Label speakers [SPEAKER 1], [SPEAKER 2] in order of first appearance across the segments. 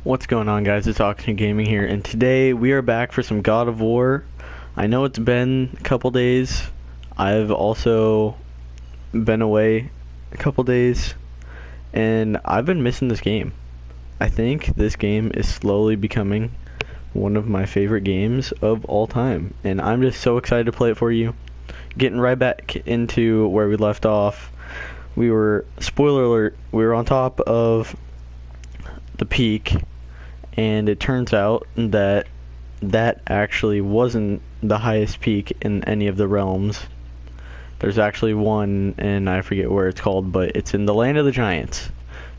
[SPEAKER 1] What's going on, guys? It's Oxygen Gaming here, and today we are back for some God of War. I know it's been a couple days. I've also been away a couple days, and I've been missing this game. I think this game is slowly becoming one of my favorite games of all time, and I'm just so excited to play it for you. Getting right back into where we left off. Spoiler alert, we were on top of the peak, and it turns out that that actually wasn't the highest peak in any of the realms. There's actually one, and I forget where it's called, but it's in the Land of the Giants.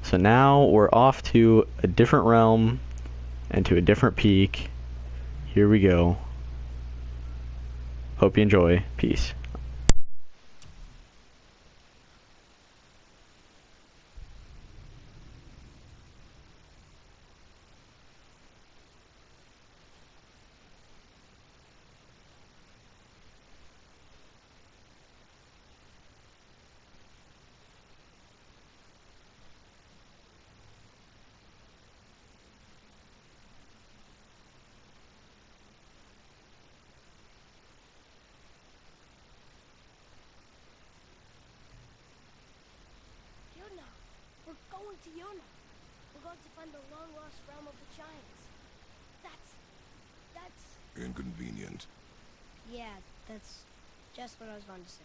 [SPEAKER 1] So now we're off to a different realm and to a different peak. Here we go. Hope you enjoy. Peace.
[SPEAKER 2] Yona! We're going to Yona! We're going to find the long-lost realm of the Giants. That's...
[SPEAKER 3] Inconvenient.
[SPEAKER 2] Yeah, that's just what I was going to say.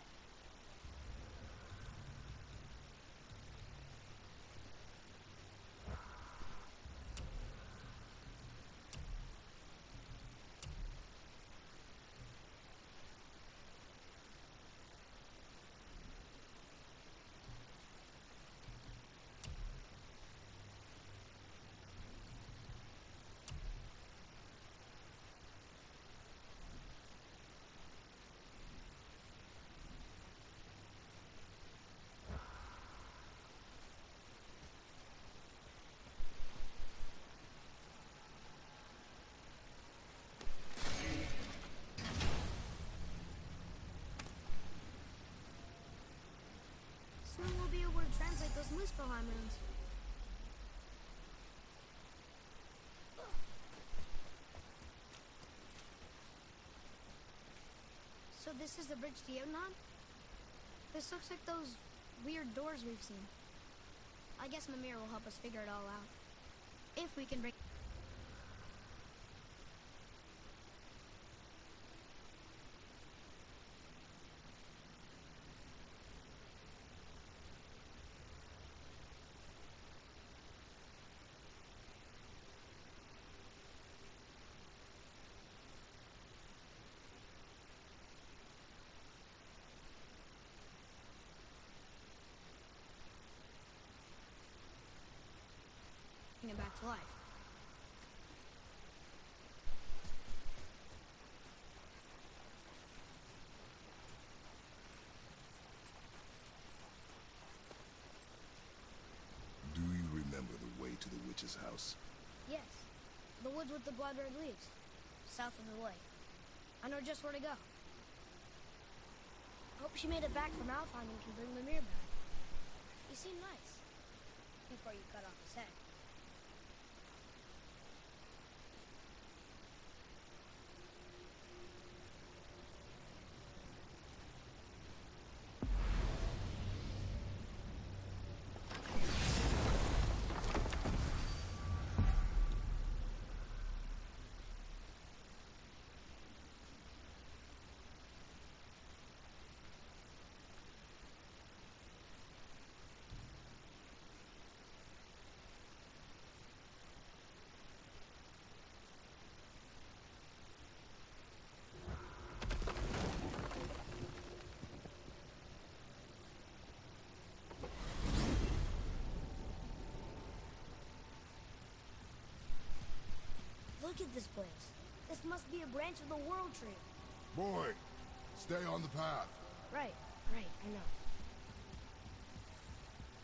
[SPEAKER 2] Soon we'll be able to translate those Muspelheim runes. So this is the bridge to Jotunheim? This looks like those weird doors we've seen. I guess Mimir will help us figure it all out. If we can bring... it back to life.
[SPEAKER 3] Do you remember the way to the witch's house?
[SPEAKER 2] Yes. The woods with the blood-red leaves. South of the lake. I know just where to go. Hope she made it back from Alfheim and can bring Mimir back. You seem nice. Before you cut off his head. Look at this place. This must be a branch of the World Tree.
[SPEAKER 3] Boy, stay on the path.
[SPEAKER 2] Right, I know.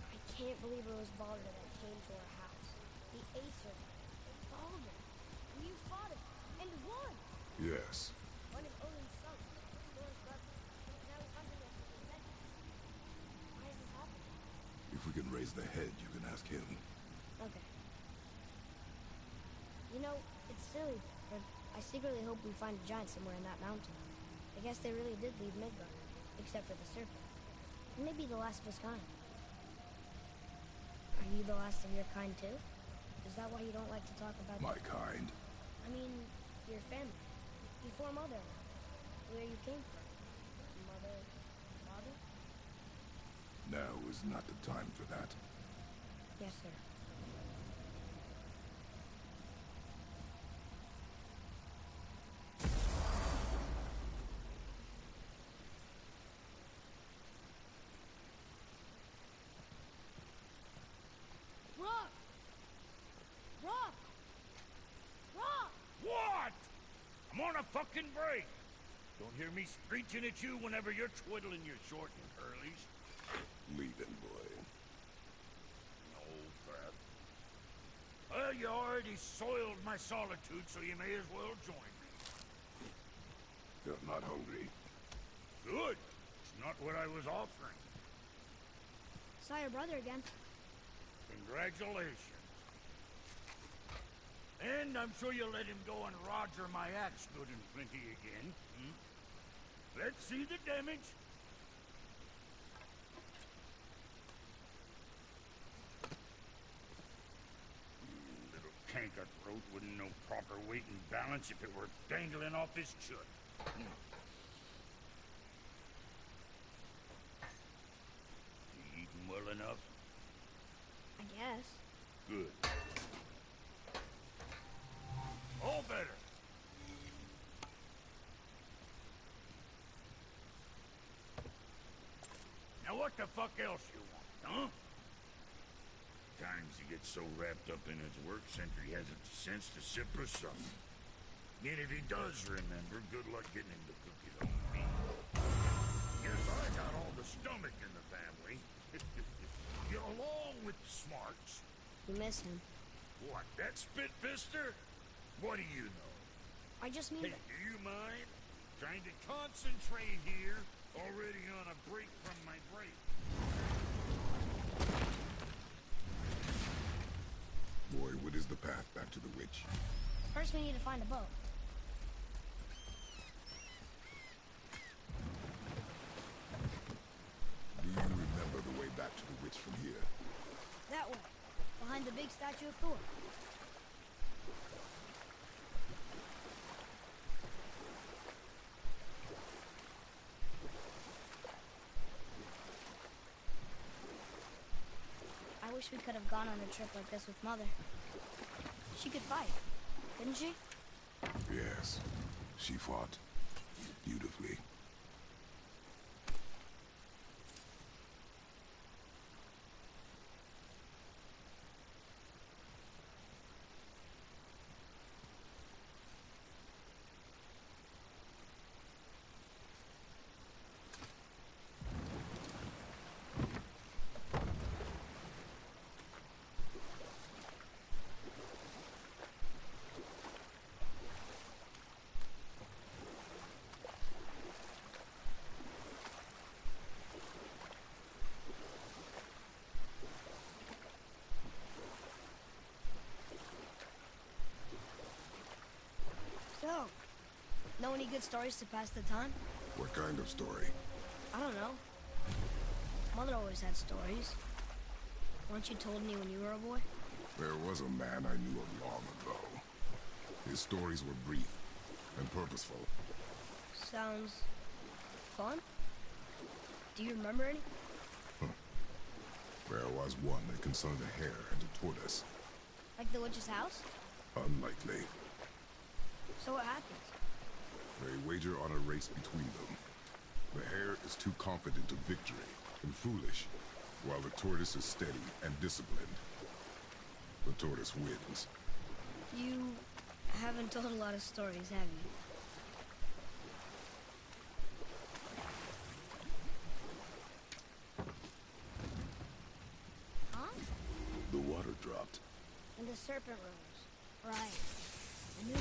[SPEAKER 2] I can't believe it was Baldur that came to our house. The Aesir. Baldur. You fought him, and won!
[SPEAKER 3] Yes.
[SPEAKER 2] One of Odin's sons, Thor's brother. Now he's hunting us with his vengeance. Why is this happening?
[SPEAKER 3] If we can raise the head, you can ask him.
[SPEAKER 2] Okay. You know, it's silly, but I secretly hope we find a giant somewhere in that mountain. I guess they really did leave Midgard, except for the serpent. And maybe the last of his kind. Are you the last of your kind too? Is that why you don't like to talk about...
[SPEAKER 3] My kind.
[SPEAKER 2] I mean, your family. Before Mother. Where you came from. Mother, father?
[SPEAKER 3] Now is not the time for that.
[SPEAKER 2] Yes, sir.
[SPEAKER 4] Rock! Rock! Rock!
[SPEAKER 5] What? I'm on a fucking break. Don't hear me screeching at you whenever you're twiddling your short and curlies.
[SPEAKER 3] Leave him, boy.
[SPEAKER 5] No crap. Well, you already soiled my solitude, so you may as well join me.
[SPEAKER 3] You're not hungry.
[SPEAKER 5] Good. It's not what I was offering.
[SPEAKER 2] Saw your brother again.
[SPEAKER 5] Congratulations. And I'm sure you'll let him go and Roger my axe good and plenty again. Let's see the damage. Little canker throat wouldn't know proper weight and balance if it were dangling off his chut. You eating well enough?
[SPEAKER 2] I guess.
[SPEAKER 5] Good. All better. Now what the fuck else you want, huh? Times he gets so wrapped up in his work, Sentry hasn't the sense to sip or something. And if he does remember, good luck getting him to cook his own meat. Guess I got all the stomach in the family. Along with the smarts.
[SPEAKER 2] You miss him.
[SPEAKER 5] What, that spit-fister? What do you know?
[SPEAKER 2] I just mean
[SPEAKER 5] Hey,
[SPEAKER 2] that...
[SPEAKER 5] do you mind? Trying to concentrate here. Already on a break from my break.
[SPEAKER 3] Boy, what is the path back to the witch?
[SPEAKER 2] First we need to find a boat.
[SPEAKER 3] Do you remember the way back to the witch from here?
[SPEAKER 2] That way. Behind the big statue of Thor. I wish we could have gone on a trip like this with Mother. She could fight, couldn't she?
[SPEAKER 3] Yes. She fought. Beautifully.
[SPEAKER 2] So, know any good stories to pass the time?
[SPEAKER 3] What kind of story?
[SPEAKER 2] I don't know. Mother always had stories. Weren't you told me when you were a boy?
[SPEAKER 3] There was a man I knew of long ago. His stories were brief and purposeful.
[SPEAKER 2] Sounds... fun? Do you remember any?
[SPEAKER 3] There was one that concerned a hare and a tortoise.
[SPEAKER 2] Like the witch's house?
[SPEAKER 3] Unlikely.
[SPEAKER 2] So what happens?
[SPEAKER 3] They wager on a race between them. The hare is too confident of victory and foolish, while the tortoise is steady and disciplined. The tortoise wins.
[SPEAKER 2] You haven't told a lot of stories, have you? Huh?
[SPEAKER 3] The water dropped.
[SPEAKER 2] And the serpent rose. Right. I knew it.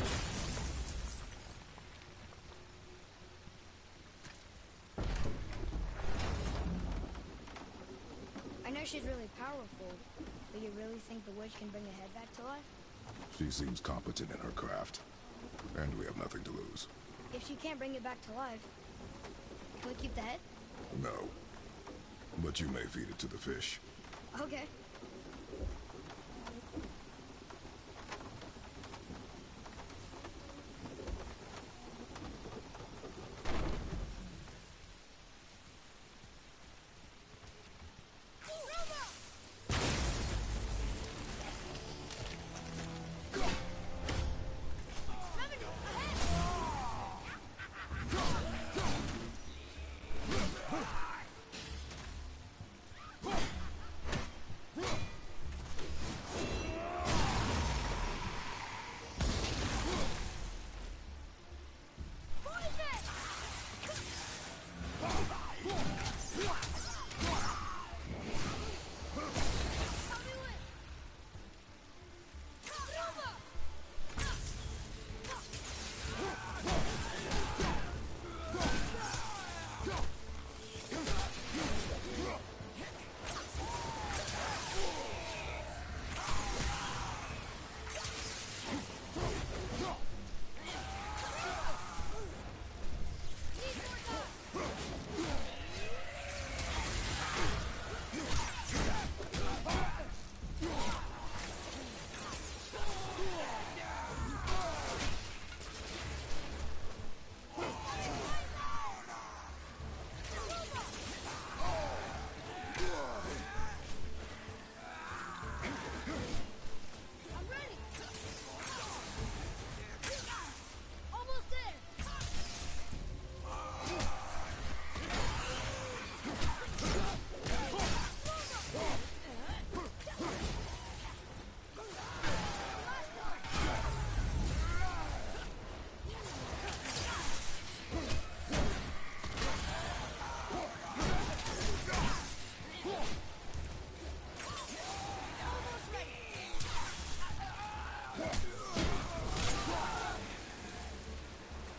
[SPEAKER 2] I know she's really powerful, but you really think the witch can bring a head back to life?
[SPEAKER 3] She seems competent in her craft, and we have nothing to lose.
[SPEAKER 2] If she can't bring it back to life, can we keep the head?
[SPEAKER 3] No. But you may feed it to the fish.
[SPEAKER 2] Okay.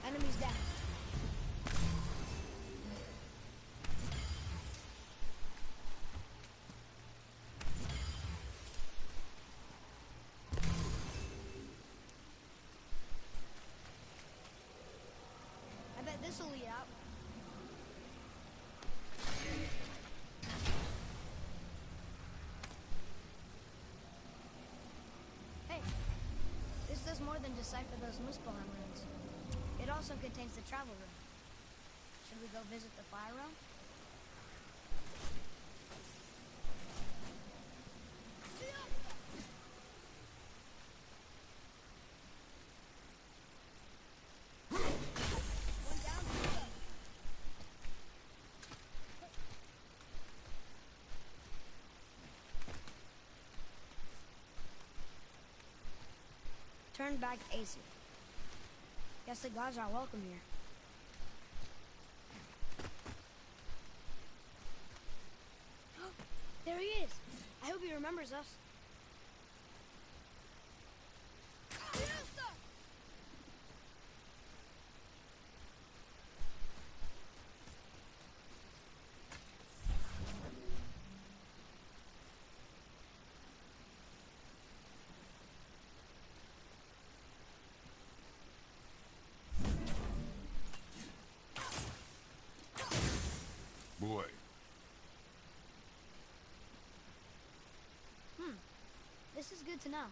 [SPEAKER 2] Enemies down. I bet this'll lead out. Hey, this does more than decipher those Muspelheim runes. It also contains the travel room. Should we go visit the fire realm? One down, two up. Turn back Aesir. Guess the gods are welcome here. There he is. I hope he remembers us.
[SPEAKER 3] Boy,
[SPEAKER 2] This is good to know.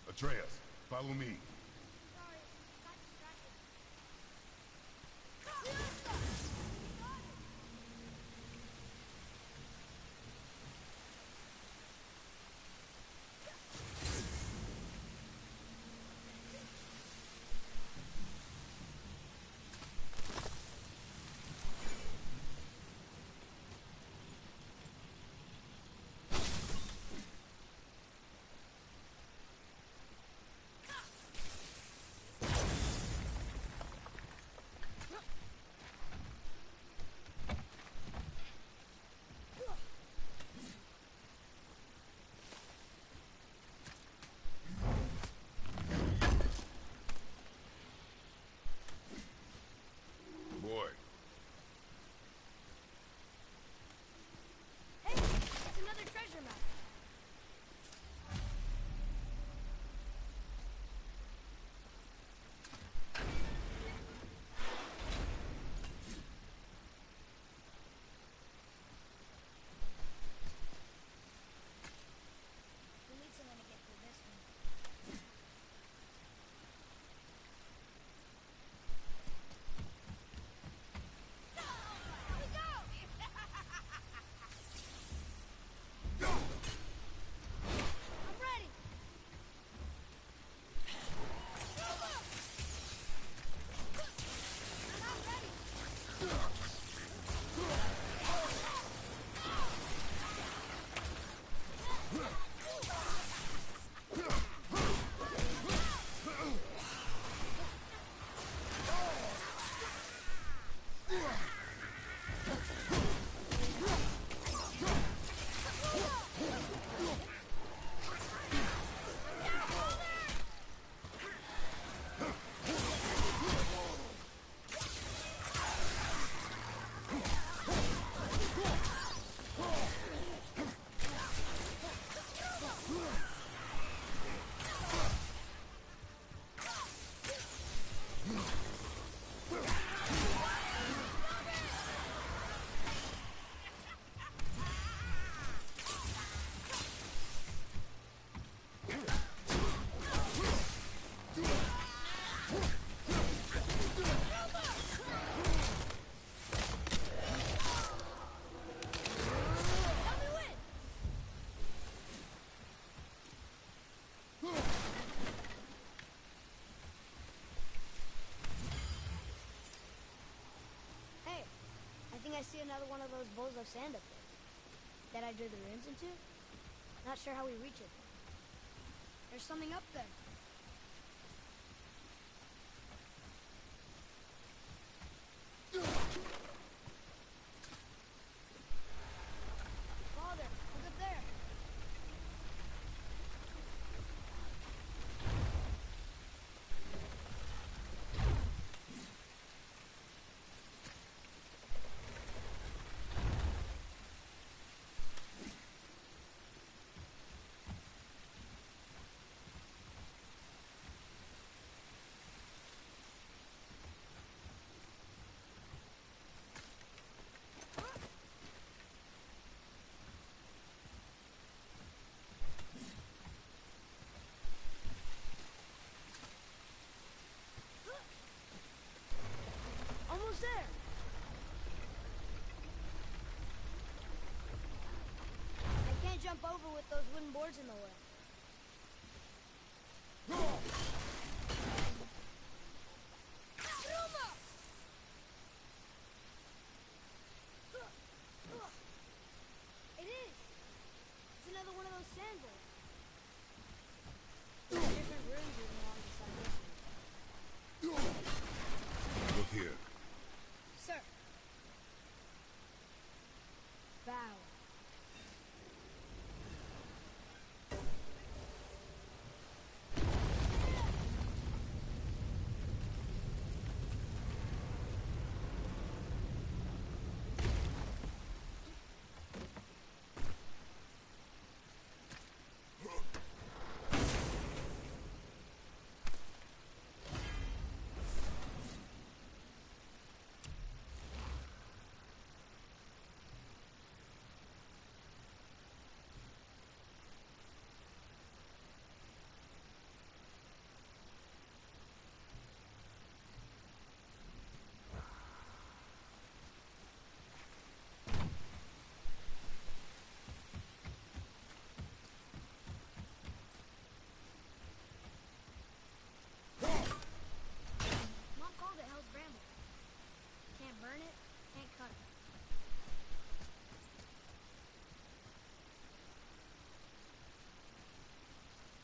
[SPEAKER 3] Atreus, follow me.
[SPEAKER 2] Sorry, got distracted. see another one of those bowls of sand up there that I drew the runes into. Not sure how we reach it. There's something up there. Father, look up there. Almost there. I can't jump over with those wooden boards in the way. It is. It's another one of those sand bowls. There's different rooms written along the side of this one.
[SPEAKER 3] Look here.
[SPEAKER 2] Sir. Bow. Mom called it Hell's Bramble. Can't burn it, can't cut it.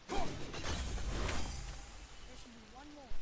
[SPEAKER 2] There should be one more.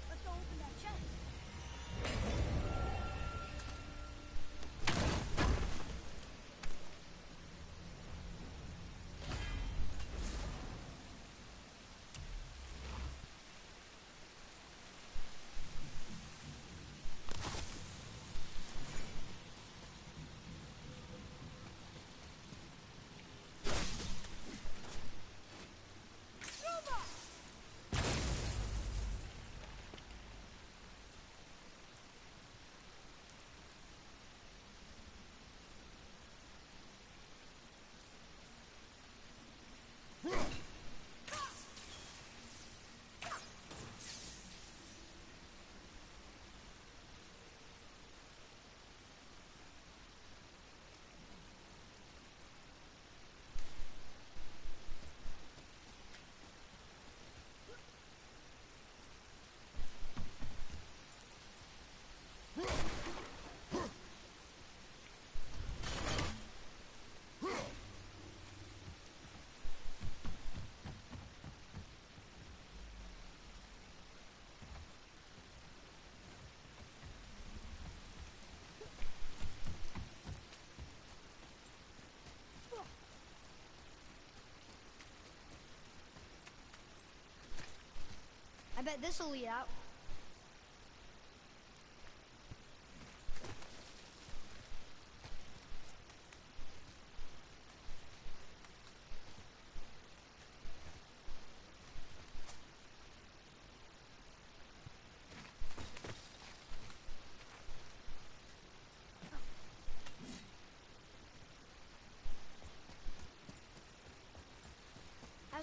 [SPEAKER 2] Let's go open that chest. I bet this'll lead out.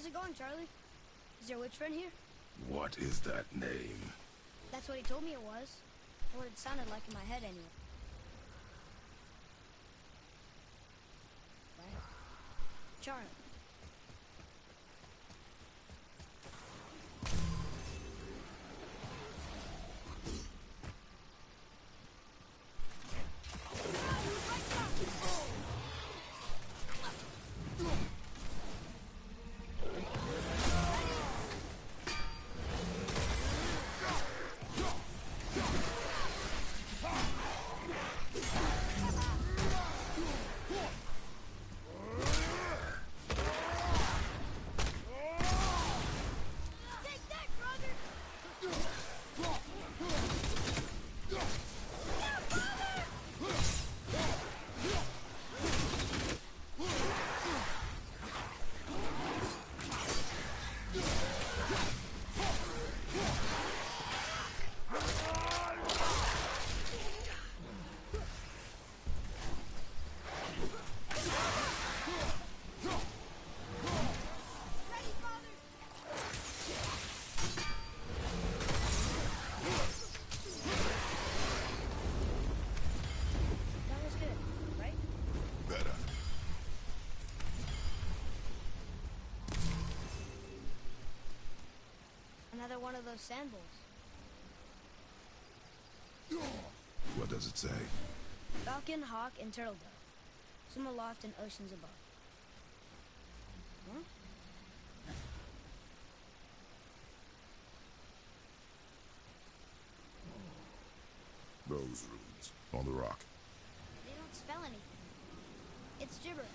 [SPEAKER 2] How's it going, Charlie? Is your witch friend here?
[SPEAKER 3] What is that name?
[SPEAKER 2] That's what he told me it was. Or it sounded like in my head anyway. Right. Charlie. That was good, right?
[SPEAKER 3] Better.
[SPEAKER 2] Another one of those sand bowls.
[SPEAKER 3] What does it say?
[SPEAKER 2] Falcon, hawk, and turtle dove. Swim aloft in oceans above. Huh?
[SPEAKER 3] Those runes on the rock.
[SPEAKER 2] They don't spell anything. It's gibberish.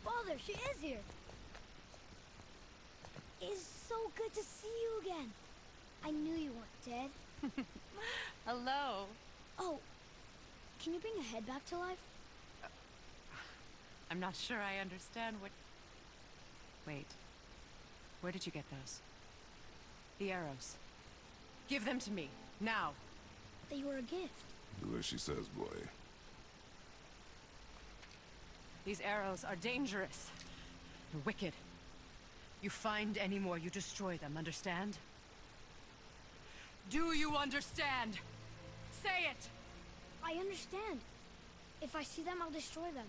[SPEAKER 2] Father, she is here. It's so good to see you again. I knew you weren't dead.
[SPEAKER 6] Hello.
[SPEAKER 2] Oh, can you bring a head back to life?
[SPEAKER 6] I'm not sure I understand what... Wait. Where did you get those? The arrows. Give them to me, now.
[SPEAKER 2] They were a gift.
[SPEAKER 3] Do as she says, boy.
[SPEAKER 6] These arrows are dangerous. And wicked. You find any more, you destroy them, understand? Do you understand? Say it!
[SPEAKER 2] I understand. If I see them, I'll destroy them.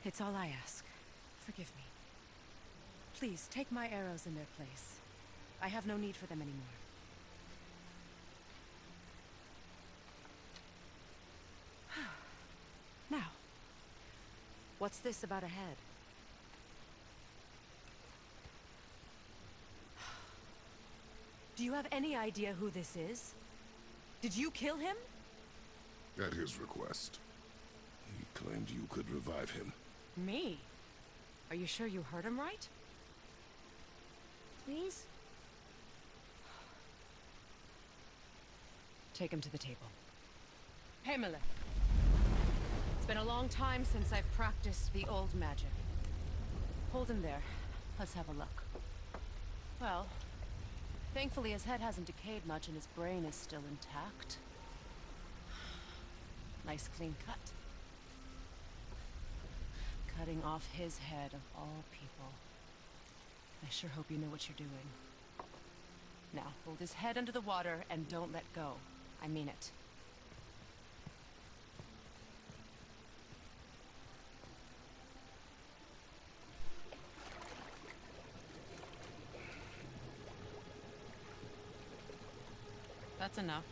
[SPEAKER 6] It's all I ask. Forgive me. Please, take my arrows in their place. I have no need for them anymore. Now, what's this about a head? Do you have any idea who this is? Did you kill him?
[SPEAKER 3] At his request. He claimed you could revive him.
[SPEAKER 6] Me? Are you sure you heard him right?
[SPEAKER 2] Please?
[SPEAKER 6] Take him to the table. Himalay. It's been a long time since I've practiced the old magic. Hold him there. Let's have a look. Well, thankfully his head hasn't decayed much and his brain is still intact. Nice clean cut. Cutting off his head of all people. I sure hope you know what you're doing. Now, hold his head under the water and don't let go. I mean it. That's enough.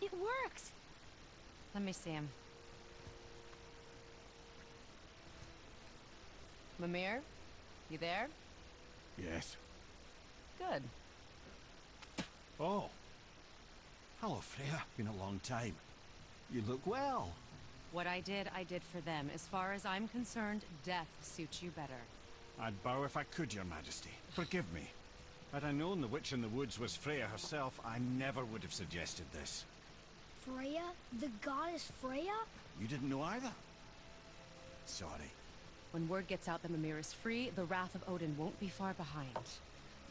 [SPEAKER 2] It worked!
[SPEAKER 6] Let me see him. Mimir? You there?
[SPEAKER 7] Yes.
[SPEAKER 6] Good.
[SPEAKER 7] Oh. Hello, Freya. Been a long time. You look well.
[SPEAKER 6] What I did for them. As far as I'm concerned, death suits you better.
[SPEAKER 7] I'd bow if I could, Your Majesty. Forgive me. Had I known the witch in the woods was Freya herself, I never would have suggested this.
[SPEAKER 2] Freya? The goddess Freya?
[SPEAKER 7] You didn't know either? Sorry.
[SPEAKER 6] When word gets out that Mimir is free, the wrath of Odin won't be far behind.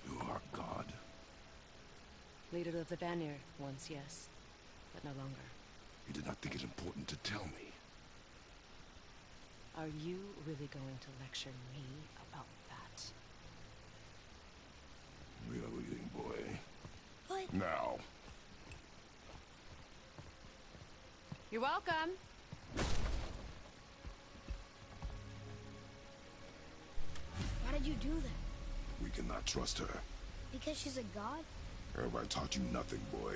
[SPEAKER 3] You are God.
[SPEAKER 6] Leader of the Vanir, once yes, but no longer.
[SPEAKER 3] You did not think it important to tell me.
[SPEAKER 6] Are you really going to lecture me about that?
[SPEAKER 3] We are leaving, boy.
[SPEAKER 2] But
[SPEAKER 3] Now.
[SPEAKER 6] You're welcome.
[SPEAKER 2] why did you do that?
[SPEAKER 3] We cannot trust her.
[SPEAKER 2] Because she's a god?
[SPEAKER 3] Have I taught you nothing, boy?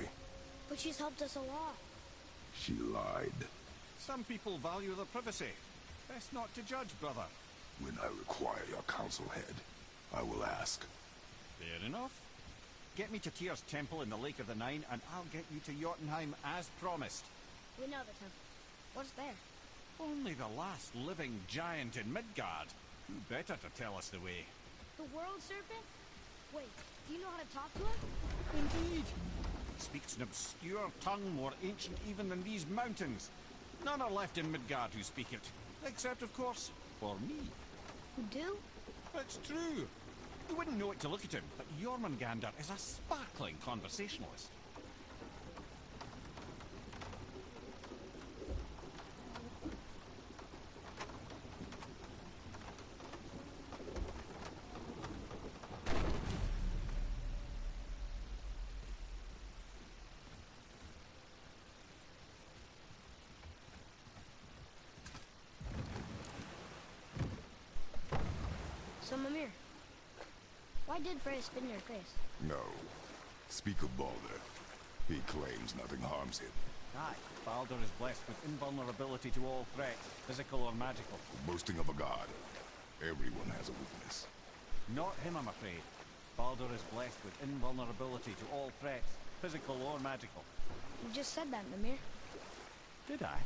[SPEAKER 2] But she's helped us a lot.
[SPEAKER 3] She lied.
[SPEAKER 7] Some people value their privacy. Best not to judge, brother.
[SPEAKER 3] When I require your council head, I will ask.
[SPEAKER 7] Fair enough. Get me to Tyr's temple in the Lake of the Nine, and I'll get you to Jotunheim as promised.
[SPEAKER 2] We know the temple. What's there?
[SPEAKER 7] Only the last living giant in Midgard. Who better to tell us the way?
[SPEAKER 2] The world serpent? Wait, do you know how to talk to him?
[SPEAKER 7] Indeed. Speaks an obscure tongue more ancient even than these mountains. None are left in Midgard who speak it. Except, of course, for me.
[SPEAKER 2] Who do?
[SPEAKER 7] It's true. You wouldn't know it to look at him, but Jormungandr is a sparkling conversationalist.
[SPEAKER 2] So, Mimir, why did Freya spit in your face?
[SPEAKER 3] No. Speak of Baldur. He claims nothing harms him.
[SPEAKER 7] Aye, Baldur is blessed with invulnerability to all threats, physical or magical.
[SPEAKER 3] Boasting of a god. Everyone has a weakness.
[SPEAKER 7] Not him, I'm afraid. Baldur is blessed with invulnerability to all threats, physical or magical.
[SPEAKER 2] You just said that, Mimir.
[SPEAKER 7] Did I?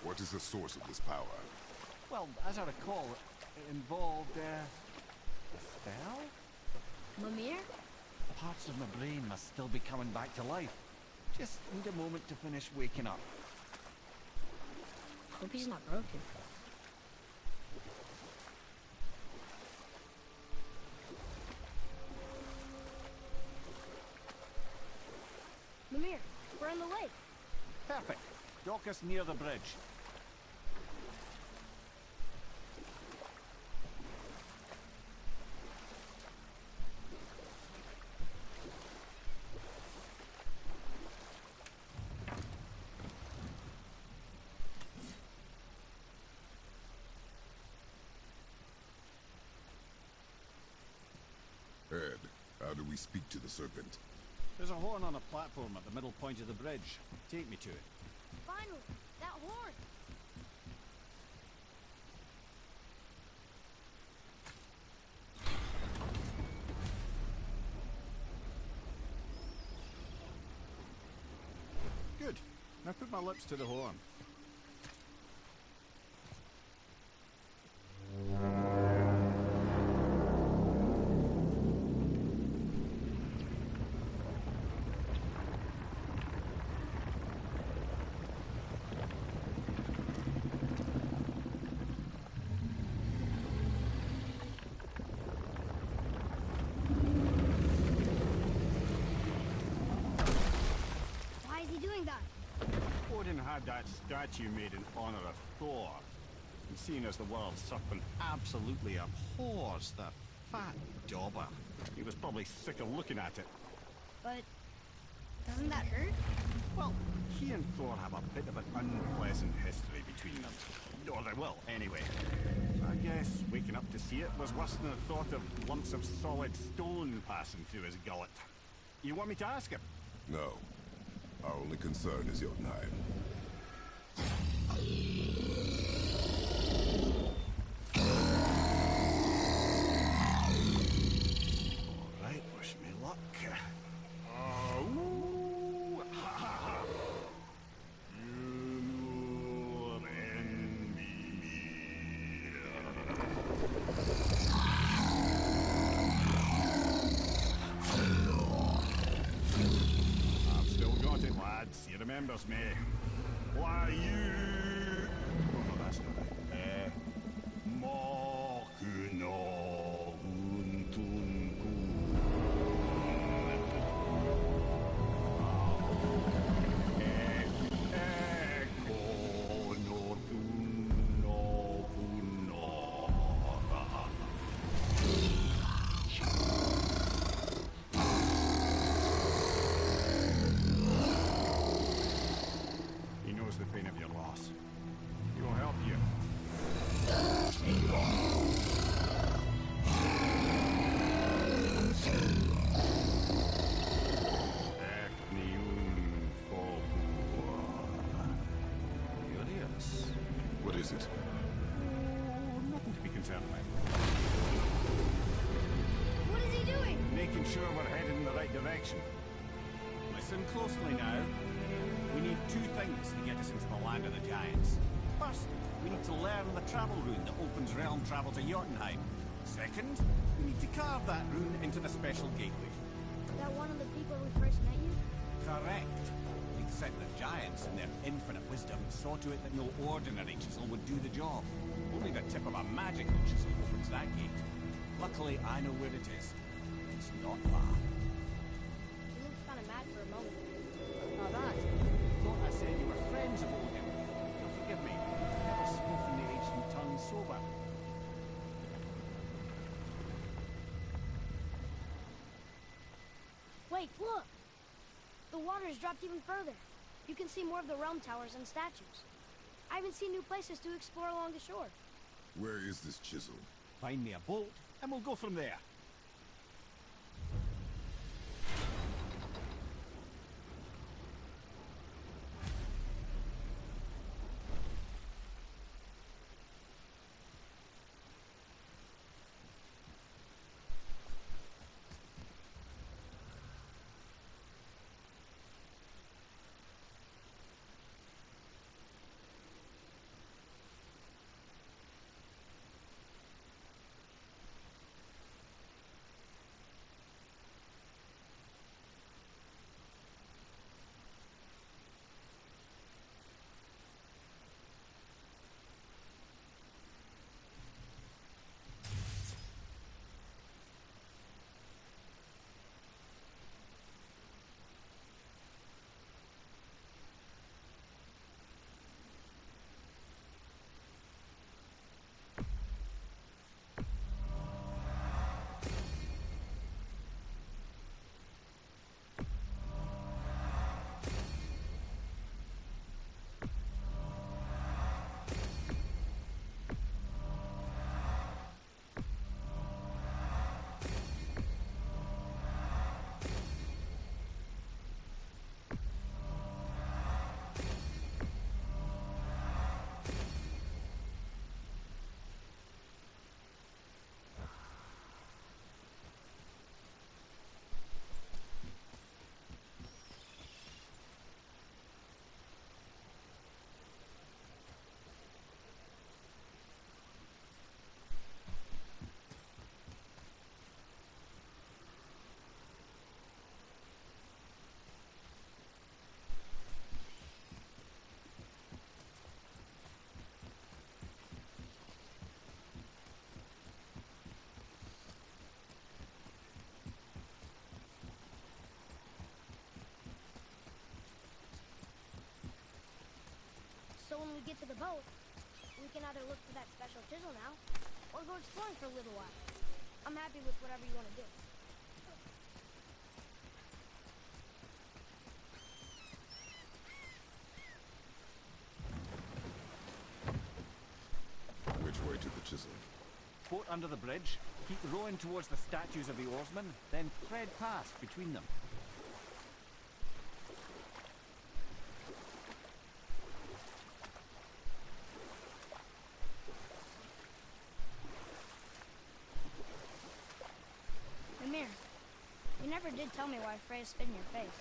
[SPEAKER 3] What is the source of this power?
[SPEAKER 7] Well, as I recall, it involved, a spell?
[SPEAKER 2] Mimir?
[SPEAKER 7] Parts of my brain must still be coming back to life. Just need a moment to finish waking up.
[SPEAKER 2] Hope he's not broken. Mimir, we're in the lake.
[SPEAKER 7] Perfect. Dock us near the bridge.
[SPEAKER 3] Ed, how do we speak to the serpent?
[SPEAKER 7] There's a horn on a platform at the middle point of the bridge. Take me to it.
[SPEAKER 2] Finally, that horn.
[SPEAKER 7] Good. Now put my lips to the horn.
[SPEAKER 2] Why is he doing that?
[SPEAKER 7] Odin had that statue made in honor of Thor. And seeing as the world serpent absolutely abhors the fat dauber, he was probably sick of looking at it.
[SPEAKER 2] But doesn't that hurt?
[SPEAKER 7] Well, he and Thor have a bit of an unpleasant history between them. Or they will, anyway. I guess waking up to see it was worse than the thought of lumps of solid stone passing through his gullet. You want me to ask him?
[SPEAKER 3] No. Our only concern is Jotunheim.
[SPEAKER 7] Alright, wish me luck. remembers me. Why you... Oh, no, that's not right. Mokuno Untunku. Eko no Tuno Punora. He knows the pain of your loss. He will help you. Curious.
[SPEAKER 3] What is it?
[SPEAKER 7] Oh, nothing to be concerned about.
[SPEAKER 2] What is he doing?
[SPEAKER 7] Making sure we're heading in the right direction. Listen closely now. We need two things to get us into the land of the giants. First, we need to learn the travel rune that opens realm travel to Jotunheim. Second, we need to carve that rune into the special gateway.
[SPEAKER 2] That one of the people we first met you?
[SPEAKER 7] Correct. Except the giants, in their infinite wisdom, saw to it that no ordinary chisel would do the job. Only the tip of a magical chisel opens that gate. Luckily, I know where it is. It's not far.
[SPEAKER 2] You looked kind of mad for a moment.
[SPEAKER 7] Now that, I thought I said you were friends of Odin. You'll forgive me. I've never spoken the ancient tongue sober.
[SPEAKER 2] Wait, look! The water has dropped even further. You can see more of the realm towers and statues. I even see new places to explore along the shore.
[SPEAKER 3] Where is this chisel?
[SPEAKER 7] Find me a boat, and we'll go from there.
[SPEAKER 2] So when we get to the boat, we can either look for that special chisel now, or go exploring for a little while. I'm happy with whatever you want to do.
[SPEAKER 3] Which way to the chisel?
[SPEAKER 7] Boat under the bridge, keep rowing towards the statues of the oarsmen, then thread past between them.
[SPEAKER 2] Mimir, you never did tell me why Freya spit in your face.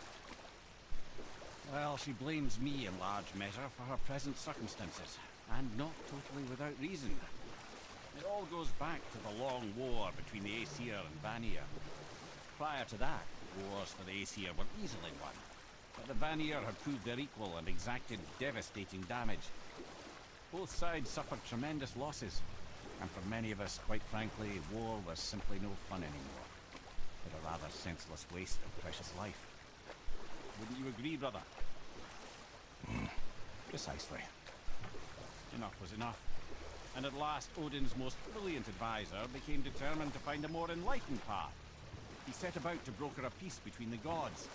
[SPEAKER 7] Well, she blames me in large measure for her present circumstances, and not totally without reason. It all goes back to the long war between the Aesir and Vanir. Prior to that, wars for the Aesir were easily won. but the Vanir had proved their equal and exacted devastating damage. Both sides suffered tremendous losses, and for many of us, quite frankly, war was simply no fun anymore, but a rather senseless waste of precious life. Wouldn't you agree, brother? Precisely. Enough was enough. And at last, Odin's most brilliant advisor became determined to find a more enlightened path. He set about to broker a peace between the gods.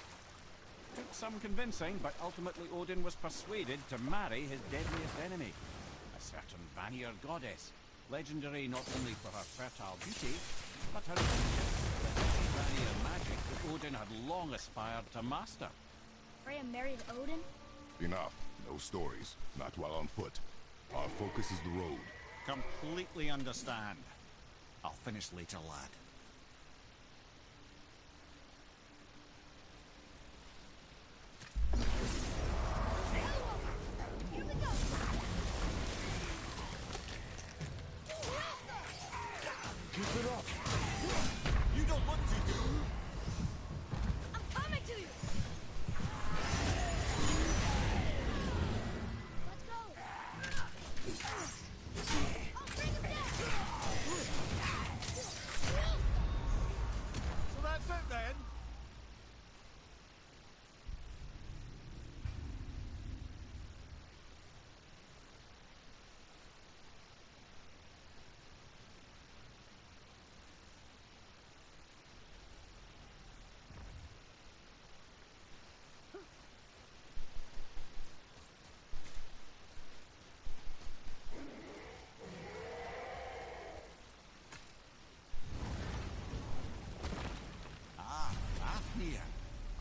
[SPEAKER 7] Took some convincing, but ultimately Odin was persuaded to marry his deadliest enemy, a certain Vanir goddess, legendary not only for her fertile beauty, but her friendship with the Vanir magic that Odin had long aspired to master.
[SPEAKER 2] Freya married Odin?
[SPEAKER 3] Enough. No stories. Not while on foot. Our focus is the road.
[SPEAKER 7] Completely understand. I'll finish later, lad.
[SPEAKER 4] Here we go!
[SPEAKER 3] Keep it up!
[SPEAKER 7] You don't want to do.
[SPEAKER 4] I'm coming to you!
[SPEAKER 2] Let's go!
[SPEAKER 4] I'll bring him down!
[SPEAKER 7] So that's it then? Ah, Fafnir.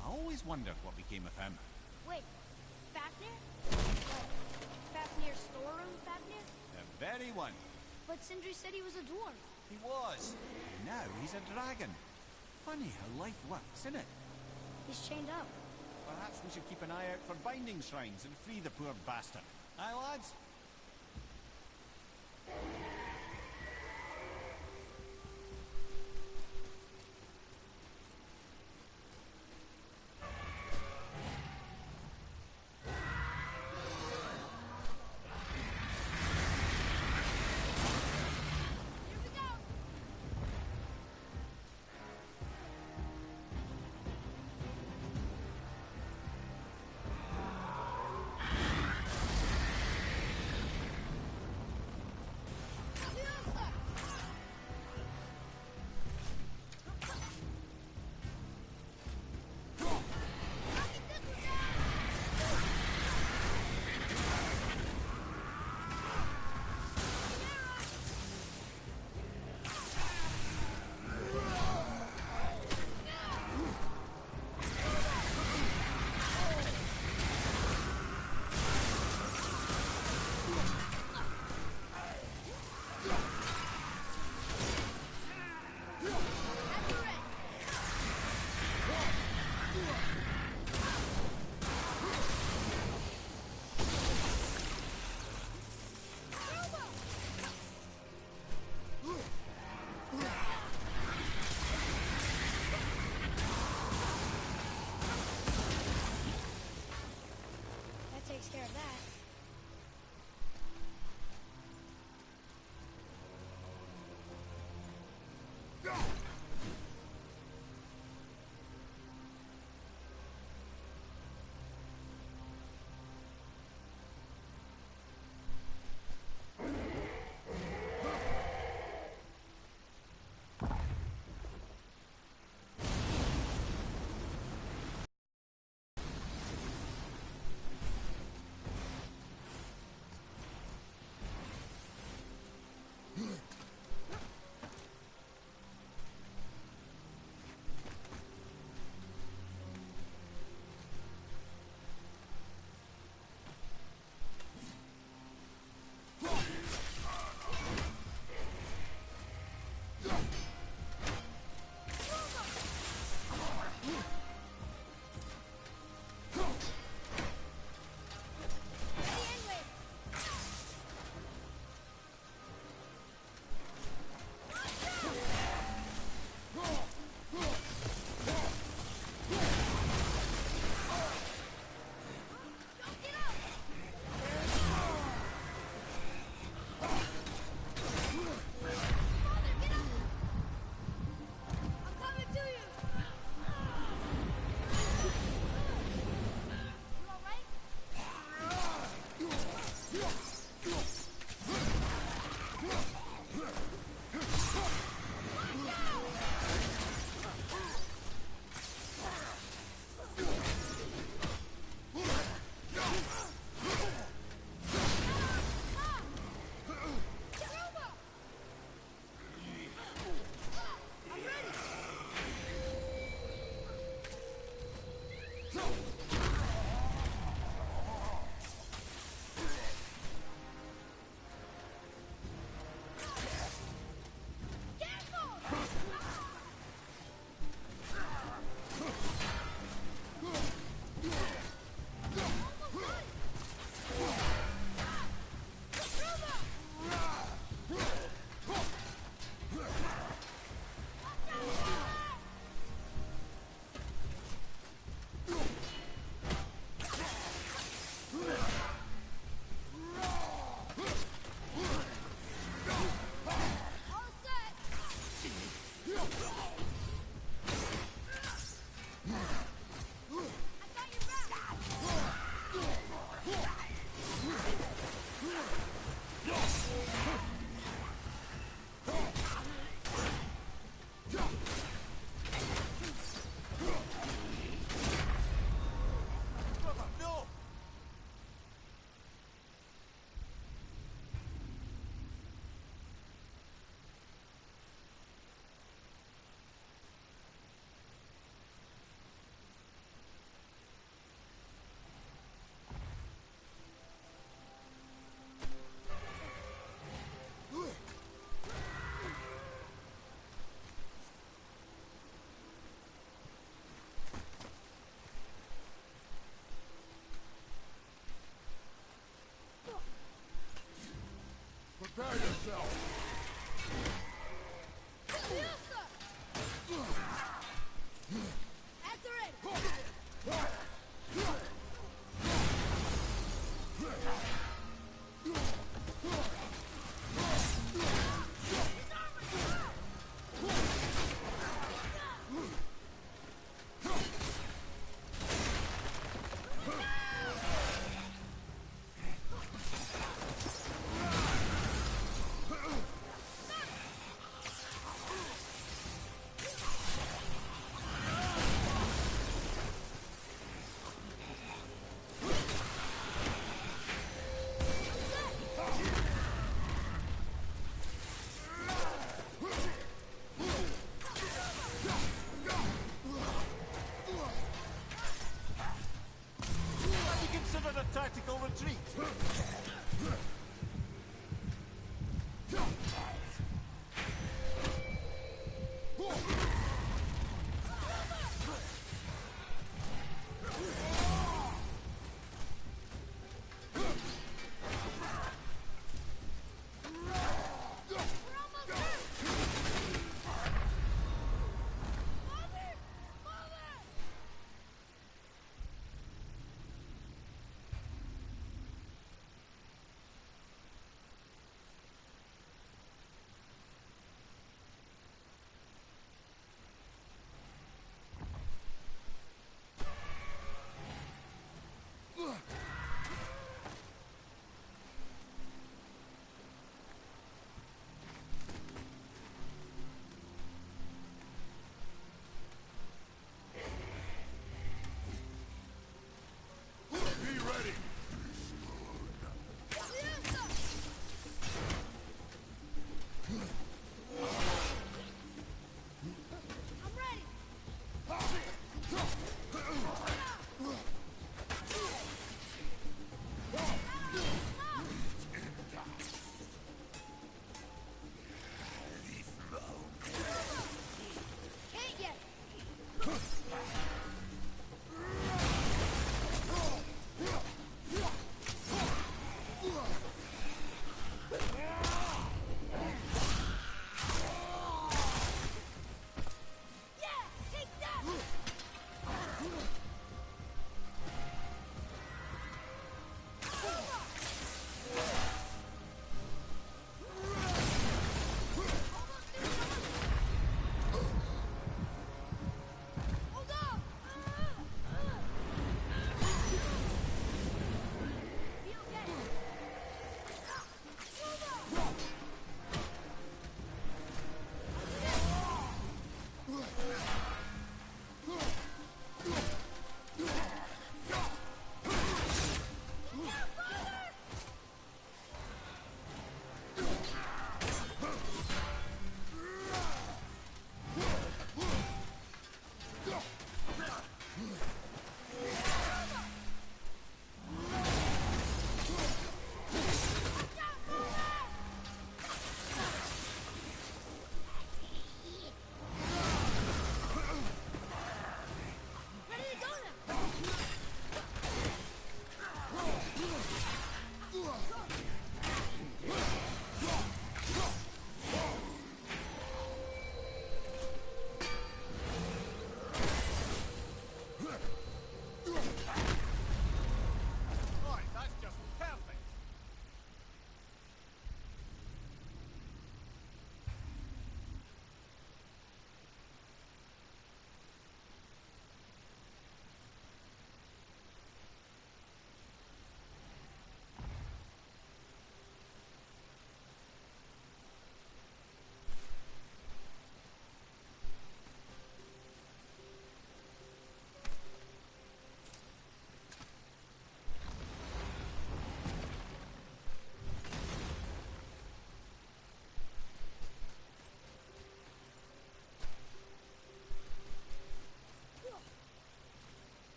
[SPEAKER 7] I always wondered what became of him.
[SPEAKER 2] Wait, Fafnir? Like, Fafnir's storeroom Fafnir?
[SPEAKER 7] The very one.
[SPEAKER 2] But Sindri said he was a dwarf.
[SPEAKER 7] He was. And now he's a dragon. Funny how life works, isn't it?
[SPEAKER 2] He's chained up.
[SPEAKER 7] Perhaps we should keep an eye out for binding shrines and free the poor bastard. Aye, lads?
[SPEAKER 4] Here we go!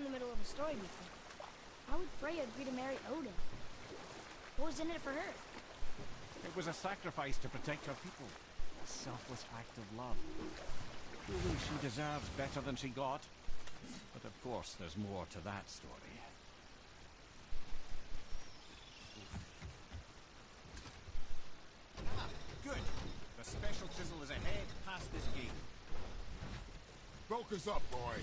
[SPEAKER 2] in the middle of a story before. Why would Freya agree to marry Odin? What was in it for her?
[SPEAKER 7] It was a sacrifice to protect her people. A selfless act of love. Truly, she deserves better than she got. But of course, there's more to that story. Ah, good. The special chisel is ahead past this gate.
[SPEAKER 3] Focus up, boy.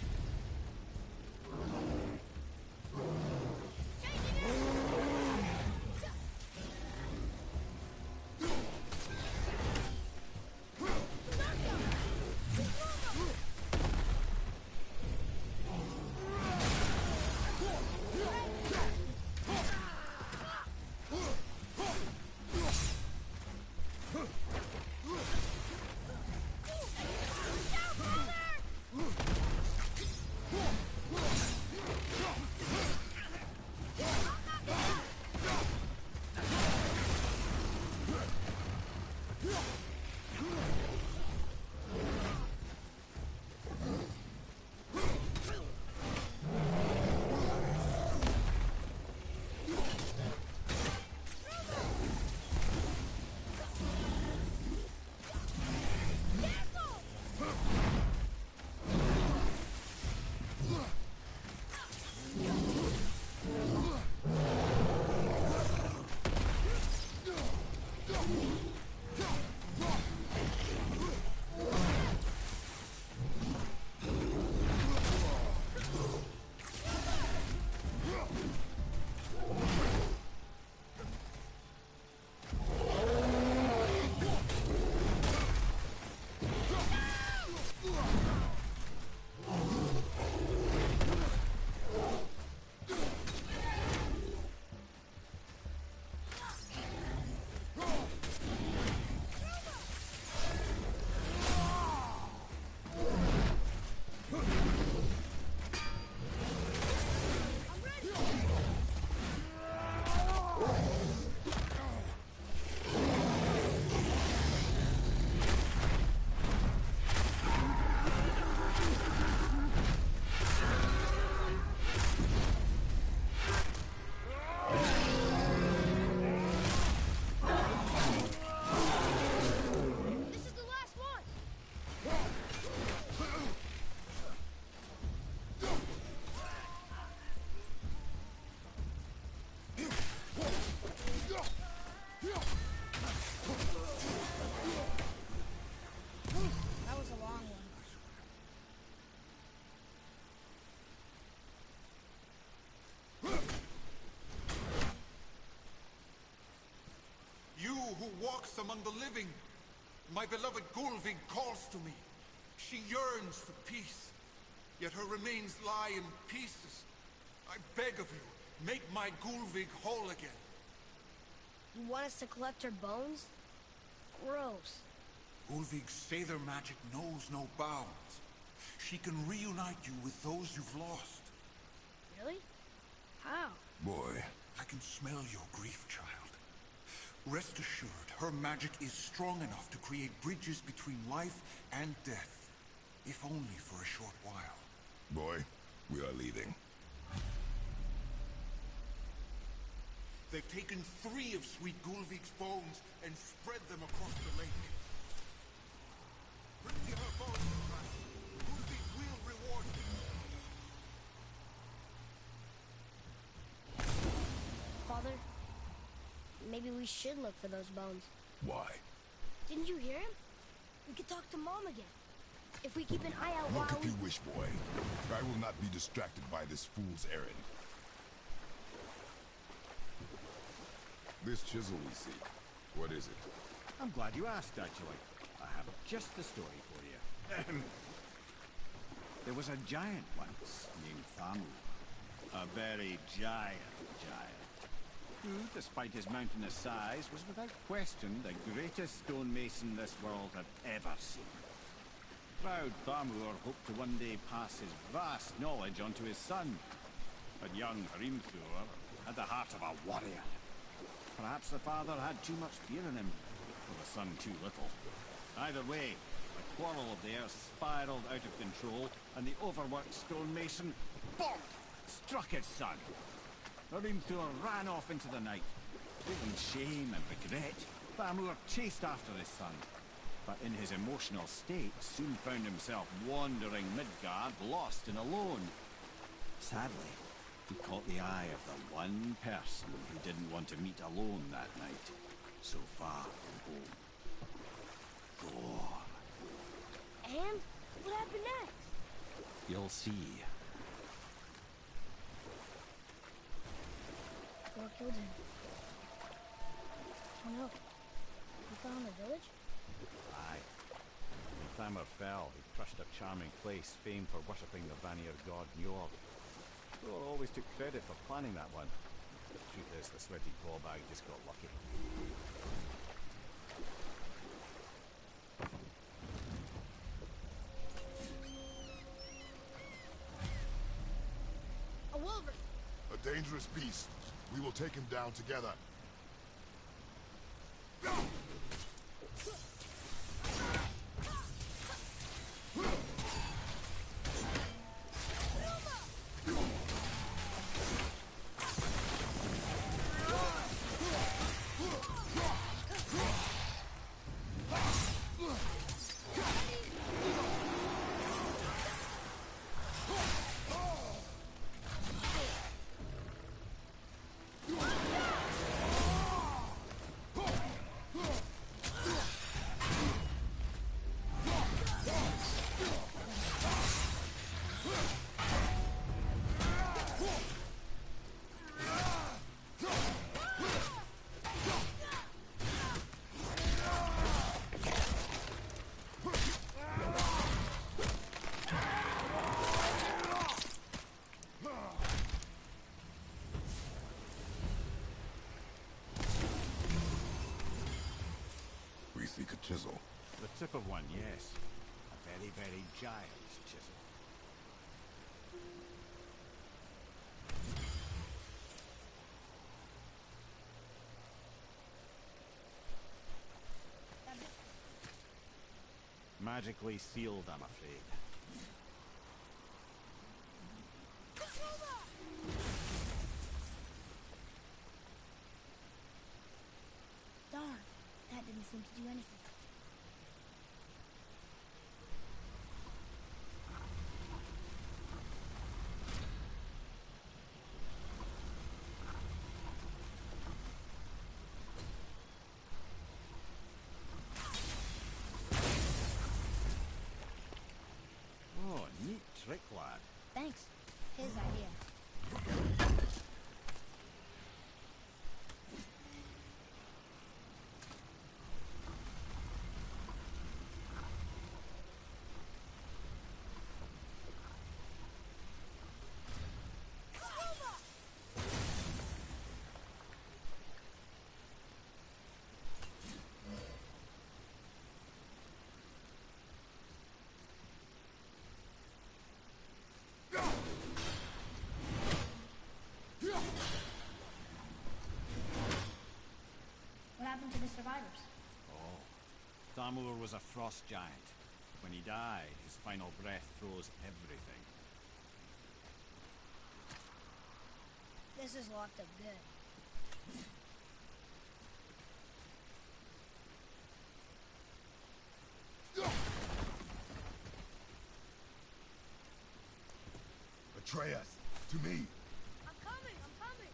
[SPEAKER 8] who walks among the living. My beloved Gulvig calls to me. She yearns for peace, yet her remains lie in pieces. I beg of you, make my Gulvig whole again.
[SPEAKER 2] You want us to collect her bones? Gross.
[SPEAKER 8] Gulvig's Sather magic knows no bounds. She can reunite you with those you've lost.
[SPEAKER 2] Really? How?
[SPEAKER 3] Boy.
[SPEAKER 8] I can smell your grief, child. Rest assured, her magic is strong enough to create bridges between life and death, if only for a short while.
[SPEAKER 3] Boy, we are leaving.
[SPEAKER 8] They've taken 3 of Sweet Gulvig's bones and spread them across the lake. Bring me her bones, Crash. Gulvig will reward you.
[SPEAKER 2] Father, maybe we should look for those bones.
[SPEAKER 3] Why?
[SPEAKER 2] Didn't you hear him? We could talk to Mom again. If we keep an eye out
[SPEAKER 3] Look
[SPEAKER 2] while
[SPEAKER 3] if you wish, boy. I will not be distracted by this fool's errand. This chisel we see, what is it?
[SPEAKER 7] I'm glad you asked, actually. I have just the story for you. There was a giant once named Thamur. A very giant who, despite his mountainous size, was without question the greatest stonemason this world had ever seen. Proud Thamur hoped to one day pass his vast knowledge on to his son. But young Hrimthur had the heart of a warrior. Perhaps the father had too much fear in him, or the son too little. Either way, the quarrel of theirs spiraled out of control, and the overworked stonemason bonked struck his son. Hrimthur ran off into the night. Feeling shame and regret, Thamur chased after his son, but in his emotional state soon found himself wandering Midgard, lost and alone. Sadly, he caught the eye of the one person he didn't want to meet alone that night, so far from home. Thor.
[SPEAKER 2] And what happened next?
[SPEAKER 7] You'll see.
[SPEAKER 2] Thor killed him. Oh no. He found the village?
[SPEAKER 7] Aye. When Thamur fell, he crushed a charming place famed for worshipping the Vanir god Njord. Thor always took credit for planning that one. The truth is, the sweaty clawbag just got lucky.
[SPEAKER 2] A wolverine!
[SPEAKER 3] A dangerous beast. We will take him down together. We seek a chisel.
[SPEAKER 7] The tip of one, yes. A very, very giant chisel. Magically sealed, I'm afraid.
[SPEAKER 2] Darn, that didn't seem to do anything.
[SPEAKER 7] Oh, neat trick, lad.
[SPEAKER 2] Thanks. His idea. What happened to the survivors?
[SPEAKER 7] Oh. Thamur was a frost giant. When he died, his final breath froze everything.
[SPEAKER 2] This is locked up good.
[SPEAKER 3] Atreus, to me.
[SPEAKER 4] I'm coming! I'm coming!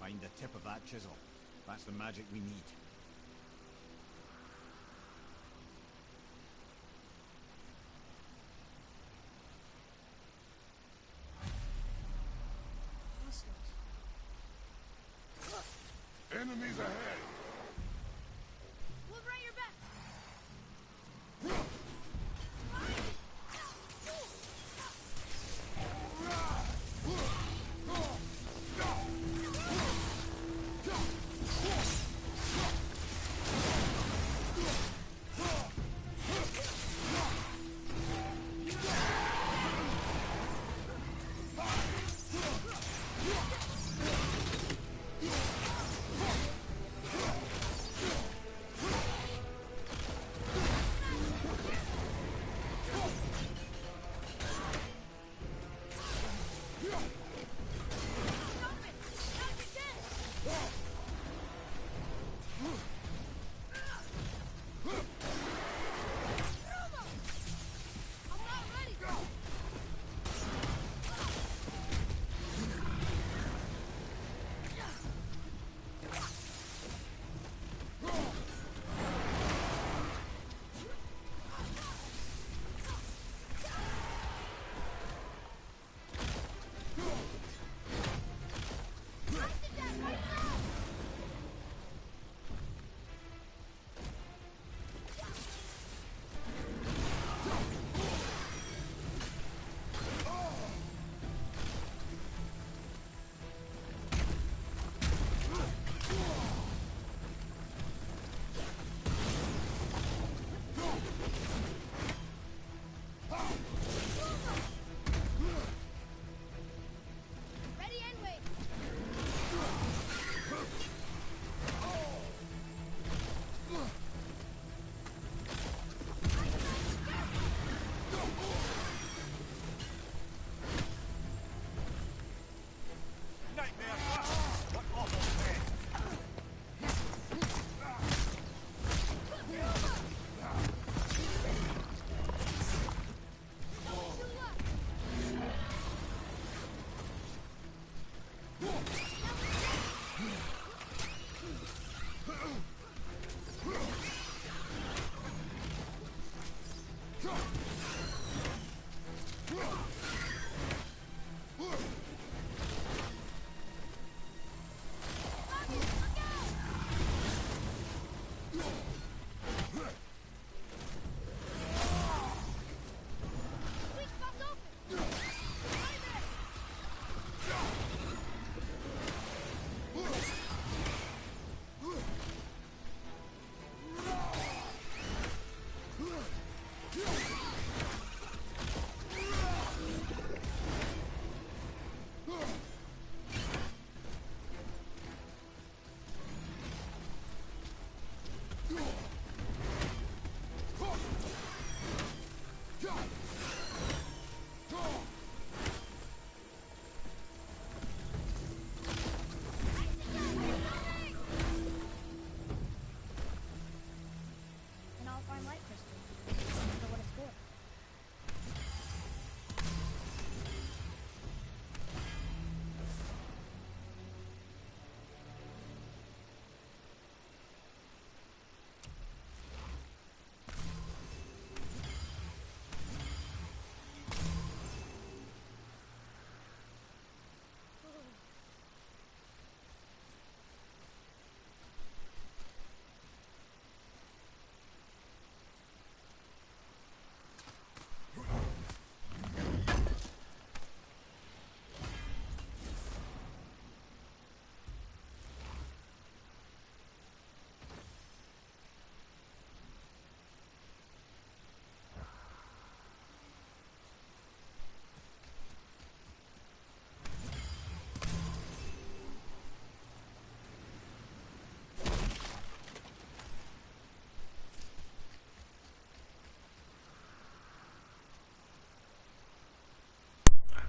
[SPEAKER 7] Find the tip of that chisel. That's the magic we need.
[SPEAKER 3] Enemies ahead!
[SPEAKER 4] Look right your back.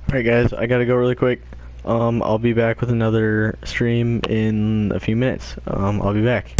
[SPEAKER 1] Alright guys, I gotta go really quick. I'll be back with another stream in a few minutes. I'll be back.